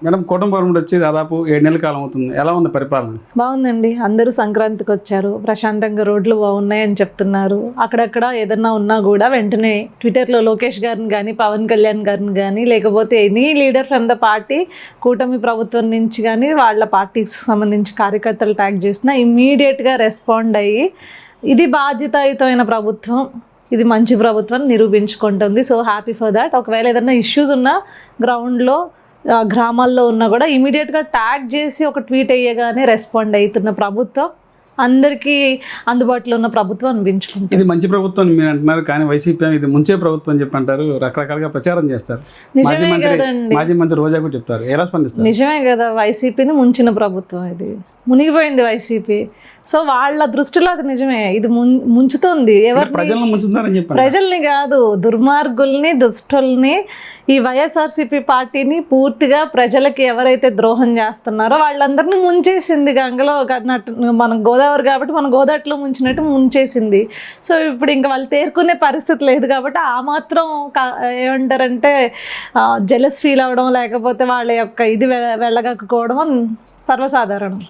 Madam కూటమి government వచ్చి దాదాపు 7 నెలల కాలం అవుతుంది. ఎలా ఉంది పరిపాలన? బాగుందండి. అందరూ సంక్రాంతికి వచ్చారు, ప్రశాంతంగా రోడ్లు బాగున్నాయని చెప్తున్నారు. అక్కడక్కడ ఏదన్నా ఉన్నా కూడా వెంటనే ట్విట్టర్లో లోకేష్ గారిని కానీ, పవన్ కళ్యాణ్ గారిని కానీ, లేకపోతే any leader from the party, కూటమి ప్రభుత్వం నుంచి కానీ, వాళ్ళ పార్టీకి సంబంధించి కార్యకర్తలు ట్యాగ్ చేసినా ఇమ్మీడియట్గా రెస్పాండ్ అయ్యి ఇది బాధ్యతాయుతమైన ప్రభుత్వం, ఇది మంచి ప్రభుత్వం నిరూపించుకుంటుంది. So happy for that. ఒకవేళ ఏదైనా ఇష్యూస్ ఉన్నా గ్రౌండ్లో గ్రామాల్లో ఉన్నా కూడా ఇమీడియట్గా ట్యాగ్ చేసి ఒక ట్వీట్ అయ్యగానే రెస్పాండ్ అవుతున్న ప్రభుత్వం, అందరికీ అందుబాటులో ఉన్న ప్రభుత్వం అనిపించుకుంటుంది. ఇది మంచి ప్రభుత్వం అని మీరు అంటున్నారు, కానీ వైసీపీ ఇది ముంచే ప్రభుత్వం అని చెప్పి అంటారు, రకరకాలుగా ప్రచారం చేస్తారు. మాజీ మంత్రి రోజా కూడా చెప్తారు. ఎలా స్పందిస్తారు? నిజమే కదా, వైసీపీని ముంచిన ప్రభుత్వం, ఇది మునిగిపోయింది వైసీపీ. సో వాళ్ళ దృష్టిలో అది నిజమే, ఇది ముంచుతుంది. ఎవరు? ప్రజలను ముంచుతున్నారని చెప్పి. ప్రజల్ని కాదు, దుర్మార్గుల్ని, దుష్టుల్ని, ఈ వైఎస్ఆర్సీపీ పార్టీని పూర్తిగా ప్రజలకి ఎవరైతే ద్రోహం చేస్తున్నారో వాళ్ళందరినీ ముంచేసింది. గంగలో మనం గోదావరి కాబట్టి మన గోదాట్లో ముంచినట్టు ముంచేసింది. సో ఇప్పుడు ఇంకా వాళ్ళు తేరుకునే పరిస్థితి లేదు కాబట్టి ఆ మాత్రం ఏమంటారంటే జెలస్ ఫీల్ అవ్వడం, లేకపోతే వాళ్ళ యొక్క ఇది వెళ్ళగక్కుకోవడం సర్వసాధారణం.